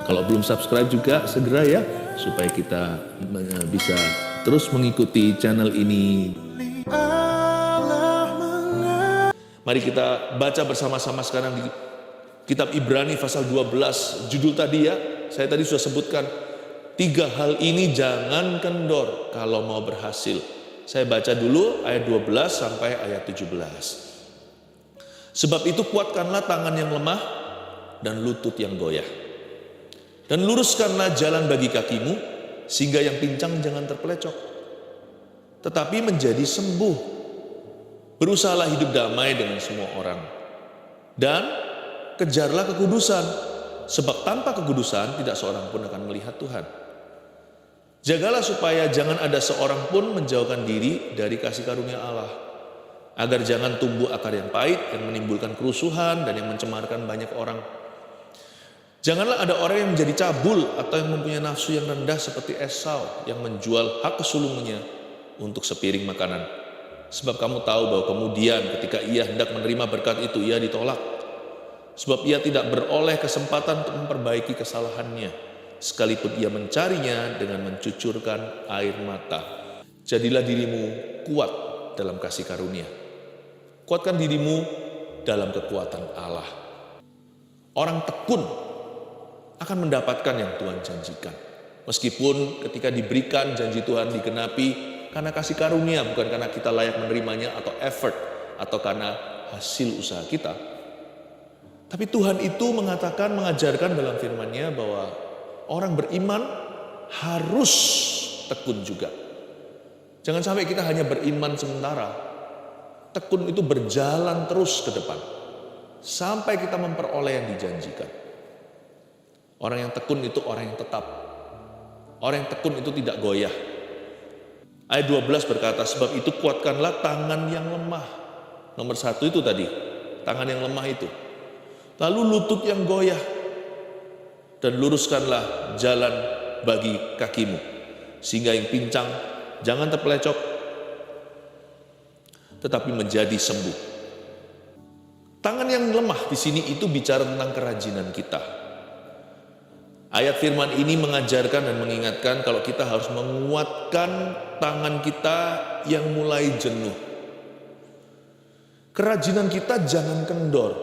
Kalau belum subscribe juga segera ya, supaya kita bisa terus mengikuti channel ini. Mari kita baca bersama-sama sekarang di kitab Ibrani pasal 12. Judul tadi ya, saya tadi sudah sebutkan. 3 hal ini jangan kendor kalau mau berhasil. Saya baca dulu ayat 12 sampai ayat 17. Sebab itu kuatkanlah tangan yang lemah dan lutut yang goyah. Dan luruskanlah jalan bagi kakimu, sehingga yang pincang jangan terpelecok. Tetapi menjadi sembuh. Berusahalah hidup damai dengan semua orang. Dan kejarlah kekudusan, sebab tanpa kekudusan tidak seorang pun akan melihat Tuhan. Jagalah supaya jangan ada seorang pun menjauhkan diri dari kasih karunia Allah, agar jangan tumbuh akar yang pahit yang menimbulkan kerusuhan dan yang mencemarkan banyak orang. Janganlah ada orang yang menjadi cabul atau yang mempunyai nafsu yang rendah seperti Esau yang menjual hak kesulungnya untuk sepiring makanan. Sebab kamu tahu bahwa kemudian ketika ia hendak menerima berkat itu, ia ditolak. Sebab ia tidak beroleh kesempatan untuk memperbaiki kesalahannya, sekalipun ia mencarinya dengan mencucurkan air mata. Jadilah dirimu kuat dalam kasih karunia. Kuatkan dirimu dalam kekuatan Allah. Orang tekun akan mendapatkan yang Tuhan janjikan. Meskipun ketika diberikan janji Tuhan digenapi karena kasih karunia, bukan karena kita layak menerimanya atau effort, atau karena hasil usaha kita. Tapi Tuhan itu mengajarkan dalam firman-Nya bahwa orang beriman harus tekun juga. Jangan sampai kita hanya beriman sementara. Tekun itu berjalan terus ke depan sampai kita memperoleh yang dijanjikan. Orang yang tekun itu orang yang tetap. Orang yang tekun itu tidak goyah. Ayat 12 berkata, sebab itu kuatkanlah tangan yang lemah. Nomor 1 itu tadi, tangan yang lemah itu. Lalu lutut yang goyah. Dan luruskanlah jalan bagi kakimu, sehingga yang pincang jangan terpelecok, tetapi menjadi sembuh. Tangan yang lemah di sini itu bicara tentang kerajinan kita. Ayat firman ini mengajarkan dan mengingatkan kalau kita harus menguatkan tangan kita yang mulai jenuh. Kerajinan kita jangan kendor.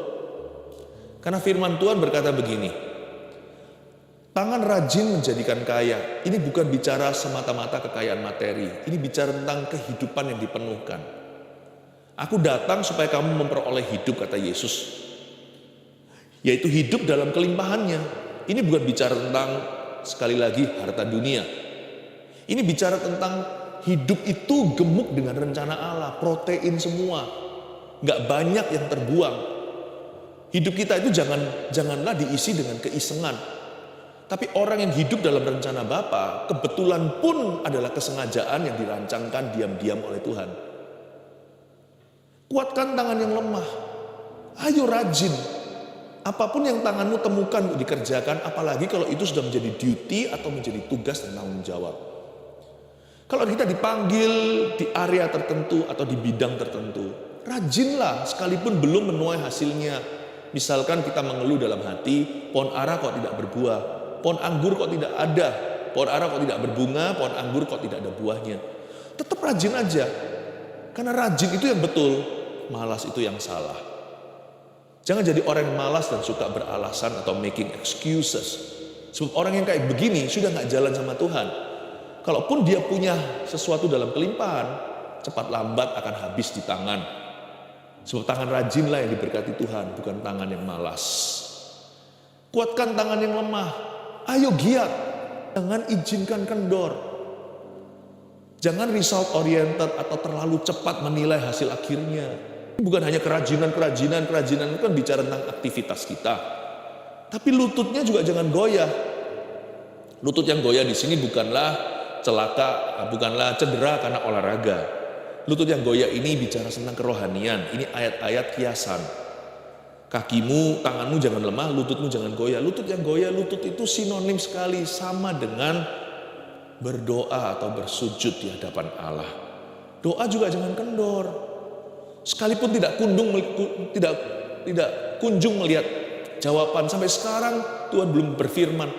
Karena firman Tuhan berkata begini, tangan rajin menjadikan kaya. Ini bukan bicara semata-mata kekayaan materi. Ini bicara tentang kehidupan yang dipenuhkan. Aku datang supaya kamu memperoleh hidup, kata Yesus. Yaitu hidup dalam kelimpahannya. Ini bukan bicara tentang, sekali lagi, harta dunia. Ini bicara tentang hidup itu gemuk dengan rencana Allah, protein semua. Nggak banyak yang terbuang. Hidup kita itu janganlah diisi dengan keisengan. Tapi orang yang hidup dalam rencana Bapa, kebetulan pun adalah kesengajaan yang dirancangkan diam-diam oleh Tuhan. Kuatkan tangan yang lemah. Ayo rajin. Apapun yang tanganmu temukan untuk dikerjakan, apalagi kalau itu sudah menjadi duty atau menjadi tugas dan tanggung jawab. Kalau kita dipanggil di area tertentu atau di bidang tertentu, rajinlah sekalipun belum menuai hasilnya. Misalkan kita mengeluh dalam hati, pohon ara kok tidak berbuah, pohon anggur kok tidak ada, pohon ara kok tidak berbunga, pohon anggur kok tidak ada buahnya. Tetap rajin aja, karena rajin itu yang betul, malas itu yang salah. Jangan jadi orang yang malas dan suka beralasan atau making excuses. Sebab orang yang kayak begini sudah gak jalan sama Tuhan. Kalaupun dia punya sesuatu dalam kelimpahan, cepat lambat akan habis di tangan. Sebab tangan rajinlah yang diberkati Tuhan, bukan tangan yang malas. Kuatkan tangan yang lemah. Ayo giat. Jangan izinkan kendor. Jangan result oriented atau terlalu cepat menilai hasil akhirnya. Bukan hanya kerajinan itu kan bicara tentang aktivitas kita. Tapi lututnya juga jangan goyah. Lutut yang goyah di sini bukanlah cedera karena olahraga. Lutut yang goyah ini bicara tentang kerohanian. Ini ayat-ayat kiasan. Kakimu, tanganmu jangan lemah, lututmu jangan goyah. Lutut yang goyah, lutut itu sinonim sekali sama dengan berdoa atau bersujud di hadapan Allah. Doa juga jangan kendor. Sekalipun tidak kunjung melihat jawaban, sampai sekarang Tuhan belum berfirman,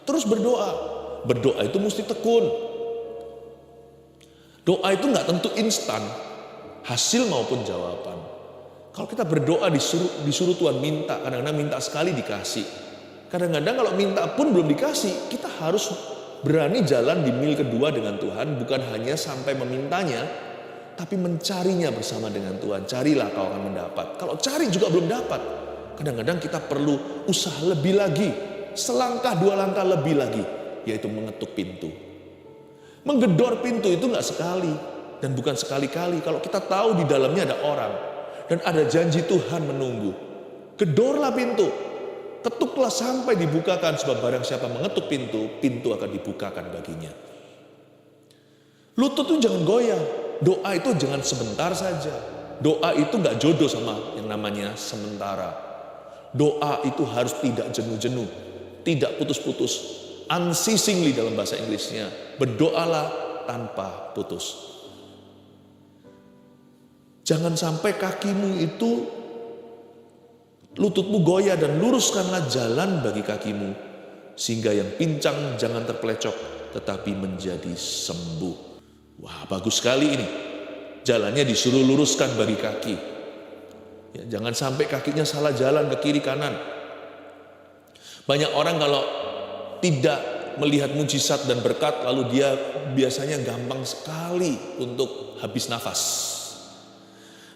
Terus berdoa. Berdoa itu mesti tekun. Doa itu nggak tentu instan, hasil maupun jawaban. Kalau kita berdoa disuruh Tuhan minta, kadang-kadang minta sekali dikasih. Kadang-kadang kalau minta pun belum dikasih, kita harus berani jalan di mil kedua dengan Tuhan, bukan hanya sampai memintanya, tapi mencarinya bersama dengan Tuhan. Carilah kau akan mendapat. Kalau cari juga belum dapat, kadang-kadang kita perlu usaha lebih lagi, selangkah dua langkah lebih lagi, yaitu mengetuk pintu. Menggedor pintu itu nggak sekali dan bukan sekali-kali. Kalau kita tahu di dalamnya ada orang dan ada janji Tuhan menunggu, gedorlah pintu. Ketuklah sampai dibukakan, sebab barang siapa mengetuk pintu, pintu akan dibukakan baginya. Lutut itu jangan goyah. Doa itu jangan sebentar saja. Doa itu nggak jodoh sama yang namanya sementara. Doa itu harus tidak jenuh-jenuh, tidak putus-putus. Unceasingly dalam bahasa Inggrisnya. Berdoalah tanpa putus. Jangan sampai kakimu itu, lututmu goyah, dan luruskanlah jalan bagi kakimu, sehingga yang pincang jangan terpelecok, tetapi menjadi sembuh. Wah, bagus sekali ini. Jalannya disuruh luruskan bagi kaki. Ya, jangan sampai kakinya salah jalan ke kiri kanan. Banyak orang kalau tidak melihat mujizat dan berkat, lalu dia biasanya gampang sekali untuk habis nafas.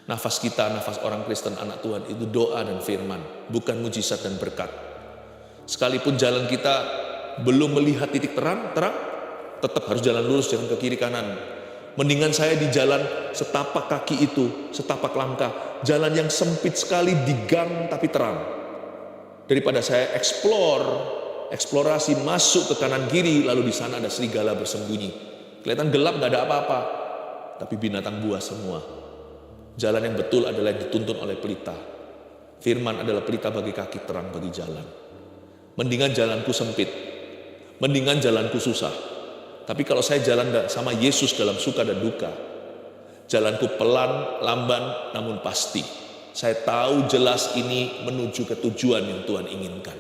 Nafas kita, nafas orang Kristen, anak Tuhan, itu doa dan firman, bukan mujizat dan berkat. Sekalipun jalan kita belum melihat titik terang, tetap harus jalan lurus, jangan ke kiri kanan. Mendingan saya di jalan setapak kaki itu, setapak langkah, jalan yang sempit sekali di gang tapi terang, daripada saya eksplorasi masuk ke kanan kiri, lalu di sana ada serigala bersembunyi. Kelihatan gelap, gak ada apa-apa, tapi binatang buas semua. Jalan yang betul adalah yang dituntun oleh pelita. Firman adalah pelita bagi kaki, terang bagi jalan. Mendingan jalanku sempit, mendingan jalanku susah. Tapi kalau saya jalan sama Yesus dalam suka dan duka, jalanku pelan, lamban, namun pasti. Saya tahu jelas ini menuju ke tujuan yang Tuhan inginkan.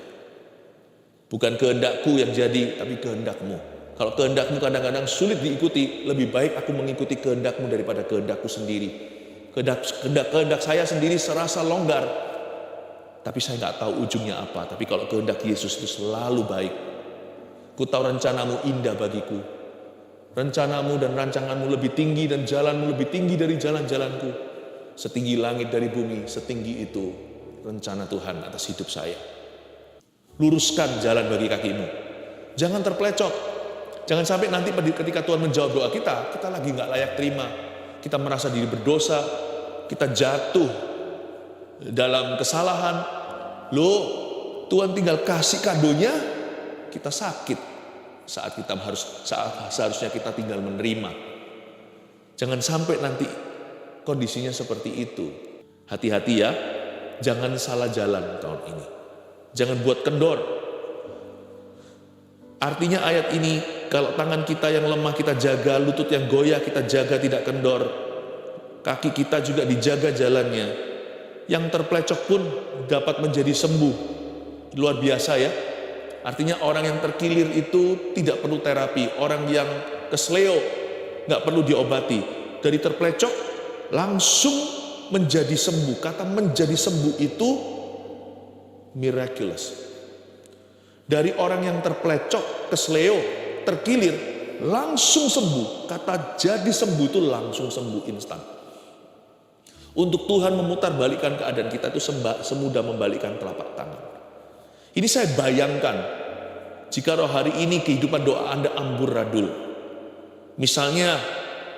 Bukan kehendakku yang jadi, tapi kehendakmu. Kalau kehendakmu kadang-kadang sulit diikuti, lebih baik aku mengikuti kehendakmu daripada kehendakku sendiri. Kehendak saya sendiri serasa longgar, tapi saya nggak tahu ujungnya apa. Tapi kalau kehendak Yesus itu selalu baik. Ku tahu rencanamu indah bagiku. Rencanamu dan rancanganmu lebih tinggi, dan jalanmu lebih tinggi dari jalan-jalanku. Setinggi langit dari bumi, setinggi itu rencana Tuhan atas hidup saya. Luruskan jalan bagi kakimu. Jangan terpelecok. Jangan sampai nanti ketika Tuhan menjawab doa kita lagi nggak layak terima. Kita merasa diri berdosa, kita jatuh dalam kesalahan. Loh, Tuhan tinggal kasih kadonya, kita sakit saat seharusnya kita tinggal menerima. Jangan sampai nanti kondisinya seperti itu. Hati-hati ya, jangan salah jalan tahun ini. Jangan buat kendor. Artinya ayat ini, kalau tangan kita yang lemah kita jaga, lutut yang goyah kita jaga tidak kendor, kaki kita juga dijaga jalannya, yang terpelecok pun dapat menjadi sembuh. Luar biasa ya. Artinya orang yang terkilir itu tidak perlu terapi, orang yang kesleo nggak perlu diobati, dari terpelecok langsung menjadi sembuh. Kata menjadi sembuh itu miraculous. Dari orang yang terpelecok, kesleo, terkilir, langsung sembuh. Kata jadi sembuh itu langsung sembuh instan. Untuk Tuhan memutar balikan keadaan kita itu semudah membalikkan telapak tangan. Ini saya bayangkan, jika roh hari ini kehidupan doa Anda amburadul. Misalnya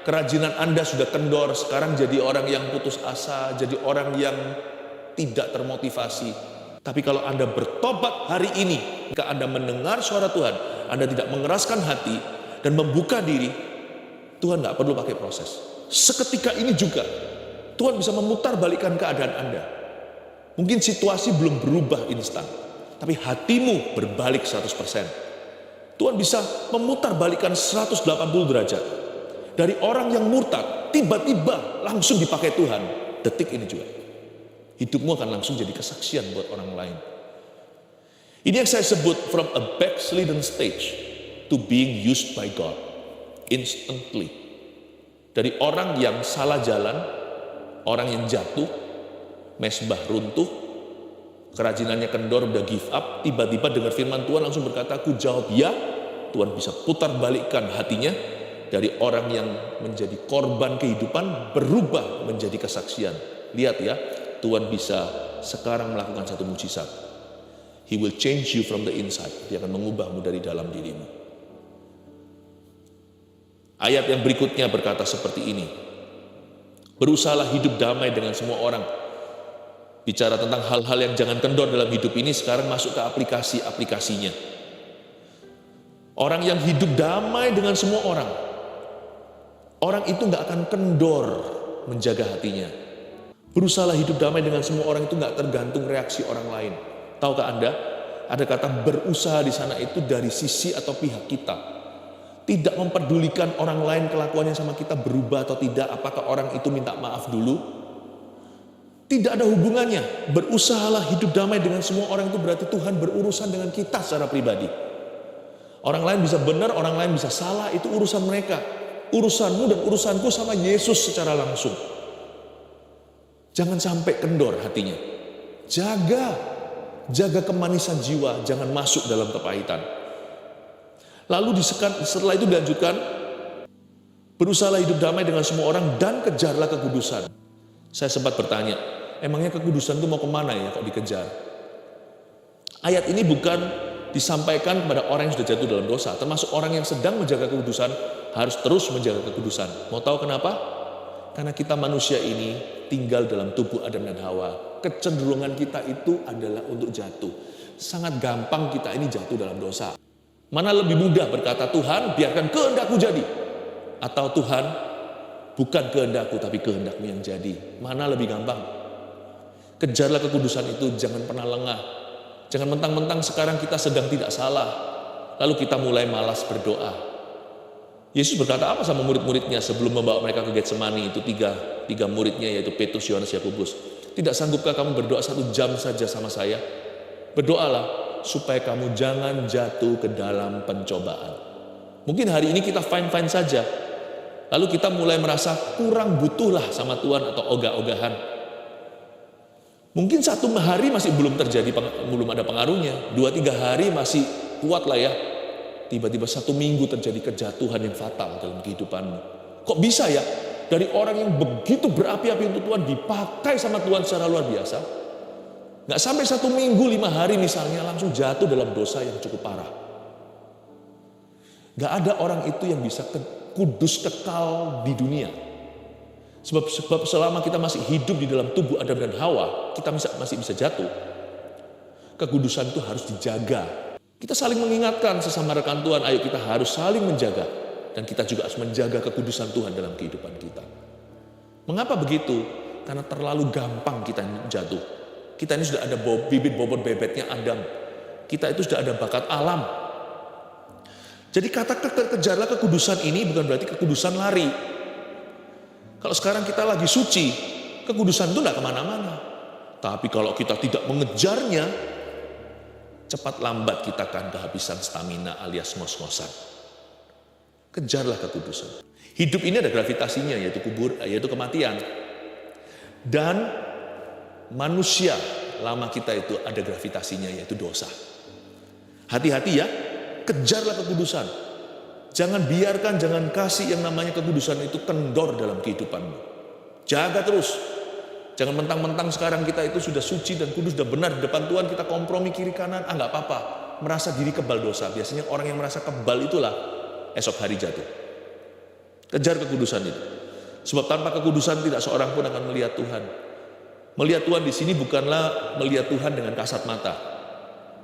kerajinan Anda sudah kendor, sekarang jadi orang yang putus asa, jadi orang yang tidak termotivasi. Tapi kalau Anda bertobat hari ini, jika Anda mendengar suara Tuhan, Anda tidak mengeraskan hati dan membuka diri, Tuhan nggak perlu pakai proses. Seketika ini juga, Tuhan bisa memutar balikan keadaan Anda. Mungkin situasi belum berubah instan, tapi hatimu berbalik 100%. Tuhan bisa memutar balikan 180 derajat. Dari orang yang murtad, tiba-tiba langsung dipakai Tuhan. Detik ini juga. Hidupmu akan langsung jadi kesaksian buat orang lain. Ini yang saya sebut from a backslidden stage to being used by God instantly. Dari orang yang salah jalan, orang yang jatuh, mesbah runtuh, kerajinannya kendor, udah give up, tiba-tiba dengar firman Tuhan langsung berkata, aku jawab ya. Tuhan bisa putar balikkan hatinya dari orang yang menjadi korban kehidupan berubah menjadi kesaksian. Lihat ya, Tuhan bisa sekarang melakukan satu mujizat. He will change you from the inside. Dia akan mengubahmu dari dalam dirimu. Ayat yang berikutnya berkata seperti ini. Berusahalah hidup damai dengan semua orang. Bicara tentang hal-hal yang jangan kendor dalam hidup ini, sekarang masuk ke aplikasinya. Orang yang hidup damai dengan semua orang, orang itu gak akan kendor menjaga hatinya. Berusahalah hidup damai dengan semua orang itu gak tergantung reaksi orang lain. Tahukah Anda, ada kata berusaha di sana itu dari sisi atau pihak kita. Tidak memperdulikan orang lain kelakuannya sama kita berubah atau tidak, apakah orang itu minta maaf dulu. Tidak ada hubungannya. Berusahalah hidup damai dengan semua orang itu berarti Tuhan berurusan dengan kita secara pribadi. Orang lain bisa benar, orang lain bisa salah, itu urusan mereka. Urusanmu dan urusanku sama Yesus secara langsung. Jangan sampai kendor hatinya. Jaga kemanisan jiwa, jangan masuk dalam kepahitan. Lalu setelah itu dilanjutkan, berusahalah hidup damai dengan semua orang dan kejarlah kekudusan. Saya sempat bertanya, emangnya kekudusan itu mau kemana ya kok dikejar? Ayat ini bukan disampaikan kepada orang yang sudah jatuh dalam dosa, termasuk orang yang sedang menjaga kekudusan harus terus menjaga kekudusan. Mau tahu kenapa? Karena kita manusia ini tinggal dalam tubuh Adam dan Hawa. Kecenderungan kita itu adalah untuk jatuh. Sangat gampang kita ini jatuh dalam dosa. Mana lebih mudah berkata, Tuhan biarkan kehendakku jadi, atau Tuhan bukan kehendakku tapi kehendakmu yang jadi. Mana lebih gampang? Kejarlah kekudusan itu, jangan pernah lengah. Jangan mentang-mentang sekarang kita sedang tidak salah, lalu kita mulai malas berdoa. Yesus berkata apa sama murid-muridnya sebelum membawa mereka ke Getsemani? Itu tiga muridnya, yaitu Petrus, Yohanes, Yakobus. Tidak sanggupkah kamu berdoa 1 jam saja sama saya? Berdoalah supaya kamu jangan jatuh ke dalam pencobaan. Mungkin hari ini kita fine-fine saja, lalu kita mulai merasa kurang butuhlah sama Tuhan atau ogah-ogahan. Mungkin 1 hari masih belum terjadi, belum ada pengaruhnya. 2-3 hari masih kuat lah ya. Tiba-tiba 1 minggu terjadi kejatuhan yang fatal dalam kehidupanmu. Kok bisa ya? Dari orang yang begitu berapi-api untuk Tuhan dipakai sama Tuhan secara luar biasa. Gak sampai 1 minggu 5 hari misalnya langsung jatuh dalam dosa yang cukup parah. Gak ada orang itu yang bisa kudus kekal di dunia. Sebab selama kita masih hidup di dalam tubuh Adam dan Hawa, kita masih bisa jatuh. Kekudusan itu harus dijaga. Kita saling mengingatkan sesama rekan Tuhan, ayo kita harus saling menjaga. Dan kita juga harus menjaga kekudusan Tuhan dalam kehidupan kita. Mengapa begitu? Karena terlalu gampang kita jatuh. Kita ini sudah ada bibit bobot bebetnya Adam. Kita itu sudah ada bakat alam. Jadi kata kejarlah kekudusan ini bukan berarti kekudusan lari. Kalau sekarang kita lagi suci, kekudusan itu tidak kemana-mana. Tapi kalau kita tidak mengejarnya, cepat lambat kita akan kehabisan stamina alias ngos-ngosan. Kejarlah kekudusan. Hidup ini ada gravitasinya, yaitu kematian. Dan manusia lama kita itu ada gravitasinya, yaitu dosa. Hati-hati ya, kejarlah kekudusan. Jangan biarkan, jangan kasih yang namanya kekudusan itu kendor dalam kehidupanmu. Jaga terus. Jangan mentang-mentang sekarang kita itu sudah suci dan kudus, sudah benar di depan Tuhan, kita kompromi kiri kanan, nggak apa-apa. Merasa diri kebal dosa. Biasanya orang yang merasa kebal itulah esok hari jatuh. Kejar kekudusan itu. Sebab tanpa kekudusan tidak seorang pun akan melihat Tuhan. Melihat Tuhan di sini bukanlah melihat Tuhan dengan kasat mata.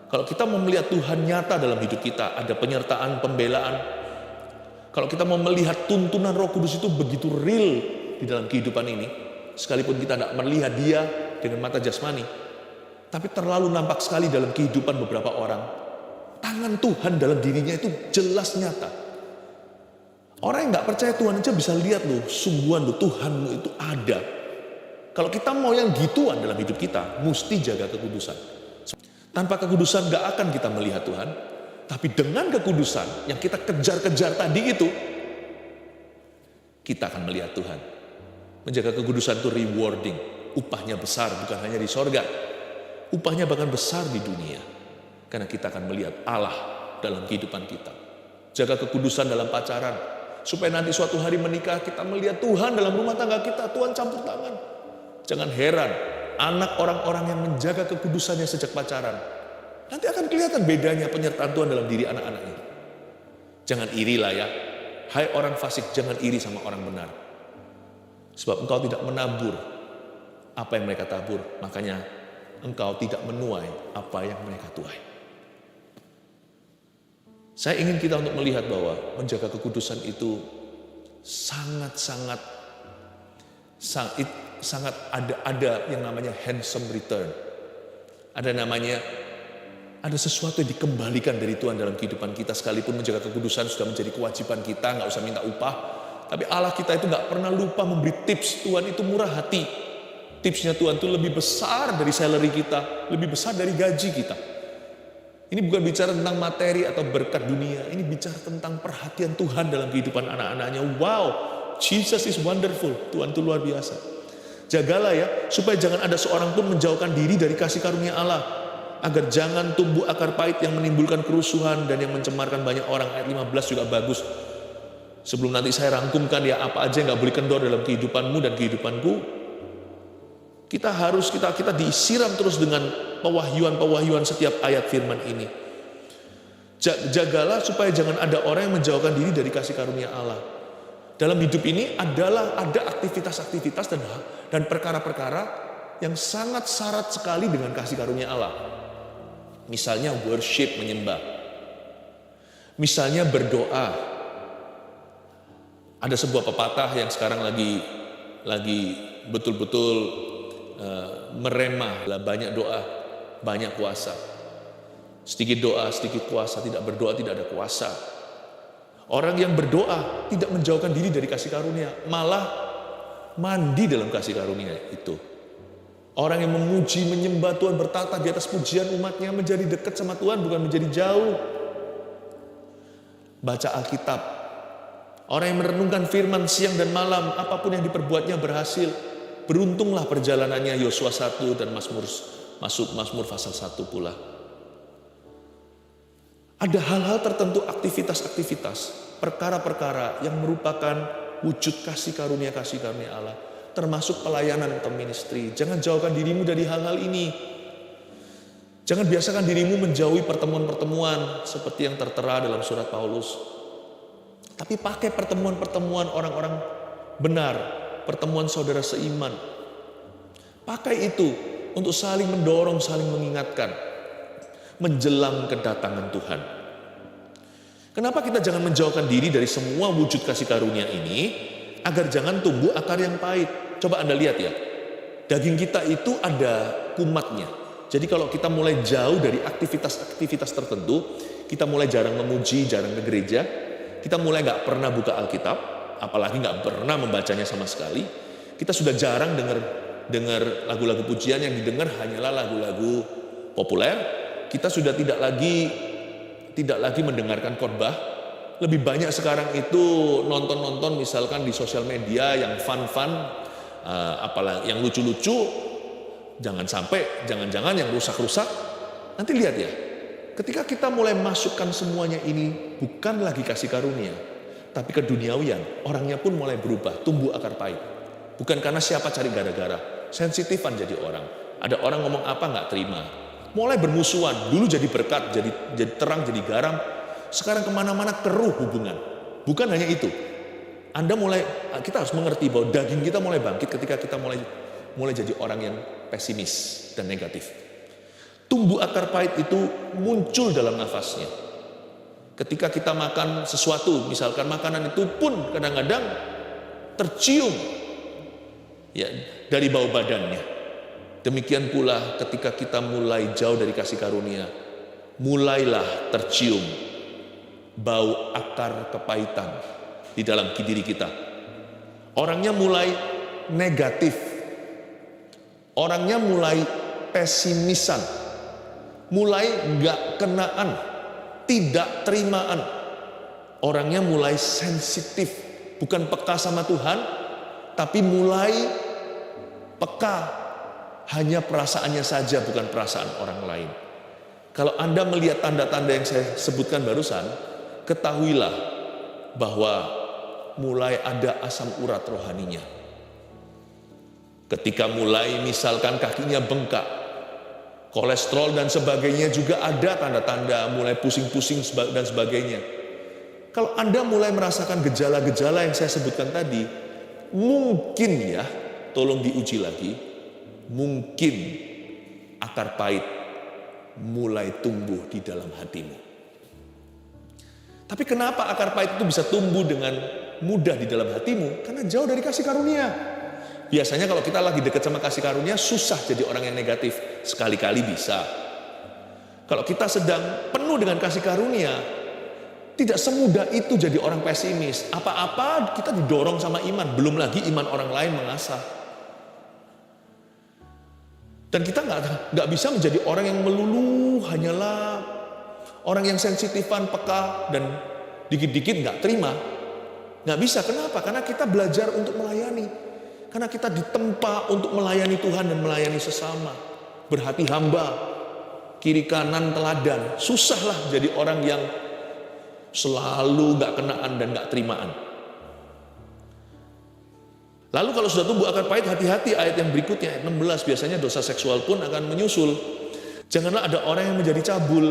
Kalau kita mau melihat Tuhan nyata dalam hidup kita, ada penyertaan, pembelaan. Kalau kita mau melihat tuntunan Roh Kudus itu begitu real di dalam kehidupan ini, sekalipun kita tidak melihat Dia dengan mata jasmani, tapi terlalu nampak sekali dalam kehidupan beberapa orang. Tangan Tuhan dalam dirinya itu jelas nyata. Orang yang nggak percaya Tuhan aja bisa lihat loh, sungguhan loh Tuhanmu itu ada. Kalau kita mau yang gituan dalam hidup kita, mesti jaga kekudusan. Tanpa kekudusan gak akan kita melihat Tuhan. Tapi dengan kekudusan yang kita kejar-kejar tadi itu, kita akan melihat Tuhan. Menjaga kekudusan itu rewarding. Upahnya besar, bukan hanya di sorga. Upahnya bahkan besar di dunia. Karena kita akan melihat Allah dalam kehidupan kita. Jaga kekudusan dalam pacaran. Supaya nanti suatu hari menikah kita melihat Tuhan dalam rumah tangga kita. Tuhan campur tangan. Jangan heran, anak orang-orang yang menjaga kekudusannya sejak pacaran, nanti akan kelihatan bedanya penyertaan Tuhan dalam diri anak-anaknya. Jangan irilah ya. Hai orang fasik, jangan iri sama orang benar. Sebab engkau tidak menabur apa yang mereka tabur. Makanya engkau tidak menuai apa yang mereka tuai. Saya ingin kita untuk melihat bahwa menjaga kekudusan itu sangat ada yang namanya handsome return. Ada sesuatu yang dikembalikan dari Tuhan dalam kehidupan kita. Sekalipun menjaga kekudusan sudah menjadi kewajiban kita, gak usah minta upah. Tapi Allah kita itu gak pernah lupa memberi tips. Tuhan itu murah hati. Tipsnya Tuhan itu lebih besar dari salary kita, lebih besar dari gaji kita. Ini bukan bicara tentang materi atau berkat dunia. Ini bicara tentang perhatian Tuhan dalam kehidupan anak-anaknya. Wow, Jesus is wonderful. Tuhan itu luar biasa. Jagalah ya, supaya jangan ada seorang pun menjauhkan diri dari kasih karunia Allah. Agar jangan tumbuh akar pahit yang menimbulkan kerusuhan dan yang mencemarkan banyak orang. Ayat 15 juga bagus. Sebelum nanti saya rangkumkan ya apa aja yang gak boleh kendor dalam kehidupanmu dan kehidupanku. Kita disiram terus dengan pewahyuan setiap ayat firman ini. Jagalah supaya jangan ada orang yang menjauhkan diri dari kasih karunia Allah. Dalam hidup ini ada aktivitas-aktivitas dan perkara-perkara yang sangat syarat sekali dengan kasih karunia Allah. Misalnya worship, menyembah. Misalnya berdoa. Ada sebuah pepatah yang sekarang lagi betul-betul meremah, banyak doa, banyak kuasa. Sedikit doa, sedikit kuasa. Tidak berdoa, tidak ada kuasa. Orang yang berdoa tidak menjauhkan diri dari kasih karunia, malah mandi dalam kasih karunia itu. Orang yang memuji, menyembah Tuhan, bertata di atas pujian umatnya, menjadi dekat sama Tuhan, bukan menjadi jauh. Baca Alkitab. Orang yang merenungkan firman siang dan malam, apapun yang diperbuatnya berhasil. Beruntunglah perjalanannya. Yosua 1 dan Mazmur pasal 1 pula. Ada hal-hal tertentu, aktivitas-aktivitas, perkara-perkara yang merupakan wujud kasih karunia Allah. Termasuk pelayanan atau ministry. Jangan jauhkan dirimu dari hal-hal ini. Jangan biasakan dirimu menjauhi pertemuan-pertemuan seperti yang tertera dalam surat Paulus. Tapi pakai pertemuan-pertemuan orang-orang benar, pertemuan saudara seiman. Pakai itu untuk saling mendorong, saling mengingatkan menjelang kedatangan Tuhan. Kenapa kita jangan menjauhkan diri dari semua wujud kasih karunia ini? Agar jangan tumbuh akar yang pahit. Coba Anda lihat ya, daging kita itu ada kumatnya. Jadi kalau kita mulai jauh dari aktivitas-aktivitas tertentu, kita mulai jarang memuji, jarang ke gereja, kita mulai gak pernah buka Alkitab, apalagi gak pernah membacanya sama sekali, kita sudah jarang dengar lagu-lagu pujian, yang didengar hanyalah lagu-lagu populer. Kita sudah tidak lagi mendengarkan khotbah. Lebih banyak sekarang itu nonton misalkan di sosial media yang fun-fun, apalagi yang lucu-lucu. Jangan-jangan yang rusak-rusak. Nanti lihat ya, ketika kita mulai masukkan semuanya ini bukan lagi kasih karunia, tapi keduniawian, orangnya pun mulai berubah, tumbuh akar pahit. Bukan karena siapa cari gara-gara, sensitifan jadi orang. Ada orang ngomong apa nggak terima, mulai bermusuhan. Dulu jadi berkat, jadi terang, jadi garam. Sekarang kemana-mana keruh hubungan. Bukan hanya itu. Kita harus mengerti bahwa daging kita mulai bangkit ketika kita mulai jadi orang yang pesimis dan negatif. Tumbuh akar pahit itu muncul dalam nafasnya. Ketika kita makan sesuatu, misalkan makanan itu pun kadang-kadang tercium ya dari bau badannya. Demikian pula ketika kita mulai jauh dari kasih karunia, mulailah tercium bau akar kepahitan di dalam diri kita. Orangnya mulai negatif. Orangnya mulai pesimisan. mulai nggak kenaan, tidak terimaan. Orangnya mulai sensitif, bukan peka sama Tuhan, tapi mulai peka hanya perasaannya saja, bukan perasaan orang lain. Kalau Anda melihat tanda-tanda yang saya sebutkan barusan, ketahuilah bahwa mulai ada asam urat rohaninya. Ketika mulai misalkan kakinya bengkak, kolesterol dan sebagainya juga ada tanda-tanda, mulai pusing-pusing dan sebagainya. Kalau Anda mulai merasakan gejala-gejala yang saya sebutkan tadi, mungkin ya, tolong diuji lagi, mungkin akar pahit mulai tumbuh di dalam hatimu. Tapi kenapa akar pahit itu bisa tumbuh dengan mudah di dalam hatimu? Karena jauh dari kasih karunia. Biasanya kalau kita lagi dekat sama kasih karunia, susah jadi orang yang negatif. Sekali-kali bisa. Kalau kita sedang penuh dengan kasih karunia, tidak semudah itu jadi orang pesimis. Apa-apa kita didorong sama iman. Belum lagi iman orang lain mengasah. Dan kita nggak bisa menjadi orang yang melulu, hanyalah orang yang sensitifan, peka, dan dikit-dikit nggak terima. Nggak bisa, kenapa? Karena kita belajar untuk melayani. Karena kita ditempa untuk melayani Tuhan dan melayani sesama. Berhati hamba, kiri kanan teladan. Susahlah jadi orang yang selalu nggak kenaan dan nggak terimaan. Lalu kalau sudah tumbuh akar pahit, hati-hati ayat yang berikutnya, ayat 16, biasanya dosa seksual pun akan menyusul. Janganlah ada orang yang menjadi cabul,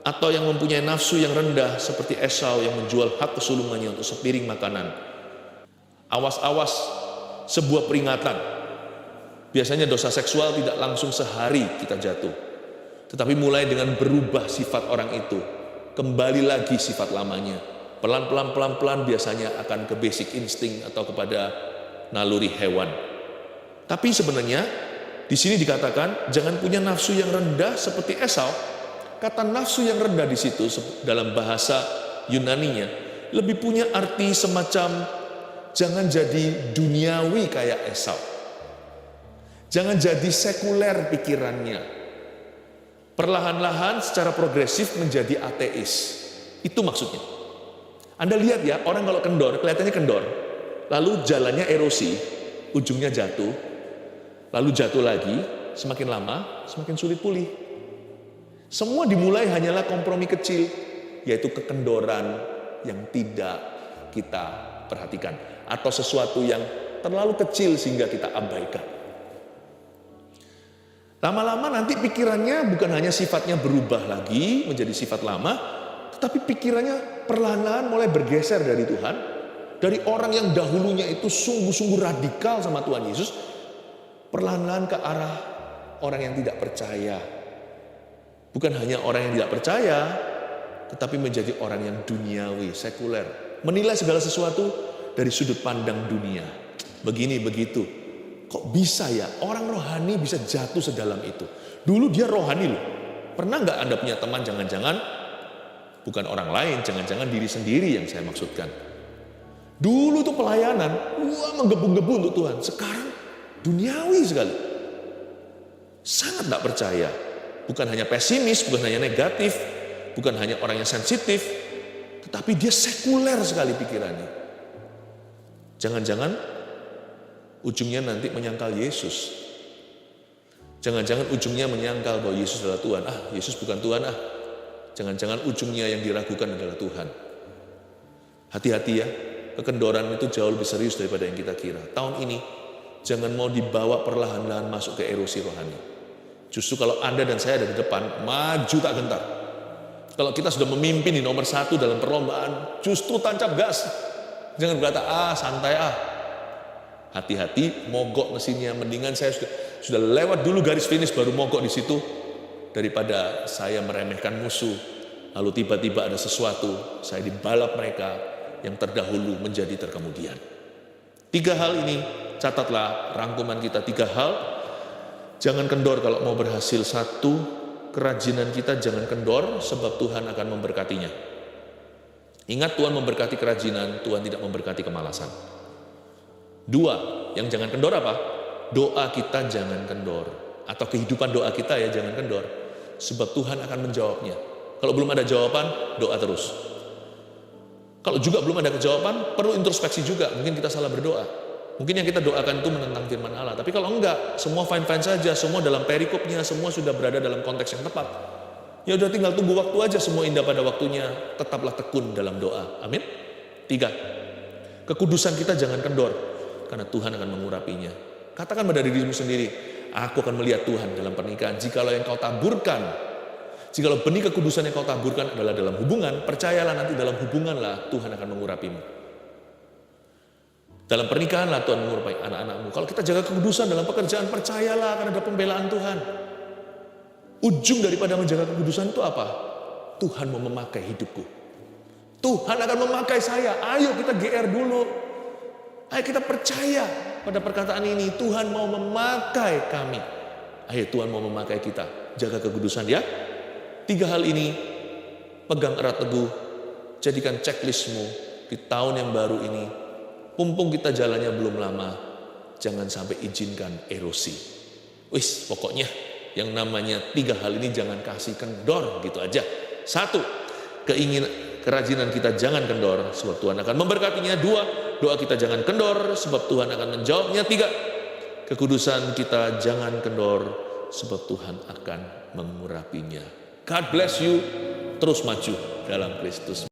atau yang mempunyai nafsu yang rendah, seperti Esau yang menjual hak kesulungannya untuk sepiring makanan. Awas-awas, sebuah peringatan. Biasanya dosa seksual tidak langsung sehari kita jatuh, tetapi mulai dengan berubah sifat orang itu, kembali lagi sifat lamanya. Pelan-pelan biasanya akan ke basic insting atau kepada naluri hewan. Tapi sebenarnya di sini dikatakan jangan punya nafsu yang rendah seperti Esau. Kata nafsu yang rendah di situ dalam bahasa Yunaninya lebih punya arti semacam jangan jadi duniawi kayak Esau. Jangan jadi sekuler pikirannya. Perlahan-lahan secara progresif menjadi ateis. Itu maksudnya. Anda lihat ya, orang kalau kendor, kelihatannya kendor. Lalu jalannya erosi, ujungnya jatuh, lalu jatuh lagi, semakin lama, semakin sulit pulih. Semua dimulai hanyalah kompromi kecil, yaitu kekendoran yang tidak kita perhatikan. Atau sesuatu yang terlalu kecil sehingga kita abaikan. Lama-lama nanti pikirannya bukan hanya sifatnya berubah lagi menjadi sifat lama, tetapi pikirannya perlahan-lahan mulai bergeser dari Tuhan. Dari orang yang dahulunya itu sungguh-sungguh radikal sama Tuhan Yesus, perlahan-lahan ke arah orang yang tidak percaya. Bukan hanya orang yang tidak percaya, tetapi menjadi orang yang duniawi, sekuler. Menilai segala sesuatu dari sudut pandang dunia. Begini, begitu. Kok bisa ya orang rohani bisa jatuh sedalam itu? Dulu dia rohani loh. Pernah nggak Anda punya teman jangan-jangan bukan orang lain, jangan-jangan diri sendiri yang saya maksudkan. Dulu tuh pelayanan, wah menggebu-gebu untuk Tuhan. Sekarang duniawi sekali. Sangat tidak percaya. Bukan hanya pesimis, bukan hanya negatif, bukan hanya orang yang sensitif, tetapi dia sekuler sekali pikirannya. Jangan-jangan ujungnya nanti menyangkal Yesus. Jangan-jangan ujungnya menyangkal bahwa Yesus adalah Tuhan. Yesus bukan Tuhan. Jangan-jangan ujungnya yang diragukan adalah Tuhan. Hati-hati ya. Kekendoran itu jauh lebih serius daripada yang kita kira. Tahun ini, jangan mau dibawa perlahan-lahan masuk ke erosi rohani. Justru kalau Anda dan saya ada di depan, maju tak gentar. Kalau kita sudah memimpin di nomor 1 dalam perlombaan, justru tancap gas. Jangan berkata, santai Hati-hati, mogok mesinnya. Mendingan saya sudah lewat dulu garis finish, baru mogok di situ. Daripada saya meremehkan musuh, lalu tiba-tiba ada sesuatu, saya dibalap mereka, yang terdahulu menjadi terkemudian. 3 hal ini, catatlah rangkuman kita 3 hal. Jangan kendor kalau mau berhasil. 1, kerajinan kita jangan kendor sebab Tuhan akan memberkatinya. Ingat, Tuhan memberkati kerajinan, Tuhan tidak memberkati kemalasan. 2, yang jangan kendor apa? Doa kita jangan kendor. Atau kehidupan doa kita ya jangan kendor. sebab Tuhan akan menjawabnya. Kalau belum ada jawaban, doa terus. Kalau juga belum ada jawaban, perlu introspeksi juga. Mungkin kita salah berdoa. Mungkin yang kita doakan itu menentang firman Allah. Tapi kalau enggak, semua fine-fine saja, semua dalam perikopnya, semua sudah berada dalam konteks yang tepat. Ya udah tinggal tunggu waktu aja, semua indah pada waktunya. Tetaplah tekun dalam doa. Amin. 3. Kekudusan kita jangan kendor, karena Tuhan akan mengurapinya. Katakan pada dirimu sendiri, aku akan melihat Tuhan dalam pernikahan. Jikalau yang kau taburkan, jikalau benih kekudusan yang kau taburkan adalah dalam hubungan, percayalah nanti dalam hubunganlah Tuhan akan mengurapimu. Dalam pernikahanlah Tuhan mengurapi anak-anakmu. Kalau kita jaga kekudusan dalam pekerjaan, percayalah akan ada pembelaan Tuhan. Ujung daripada menjaga kekudusan itu apa? Tuhan mau memakai hidupku. Tuhan akan memakai saya. Ayo kita GR dulu. Ayo kita percaya pada perkataan ini. Tuhan mau memakai kami. Ayo Tuhan mau memakai kita. Jaga kekudusan ya. 3 hal ini pegang erat teguh. Jadikan checklistmu di tahun yang baru ini. Mumpung kita jalannya belum lama. Jangan sampai izinkan erosi. Wis pokoknya yang namanya 3 hal ini jangan kasih kendor gitu aja. 1. Kerajinan kita jangan kendor sebab Tuhan akan memberkatinya. 2. Doa kita jangan kendor sebab Tuhan akan menjawabnya. 3. Kekudusan kita jangan kendor sebab Tuhan akan mengurapinya. God bless you. Terus maju dalam Kristus.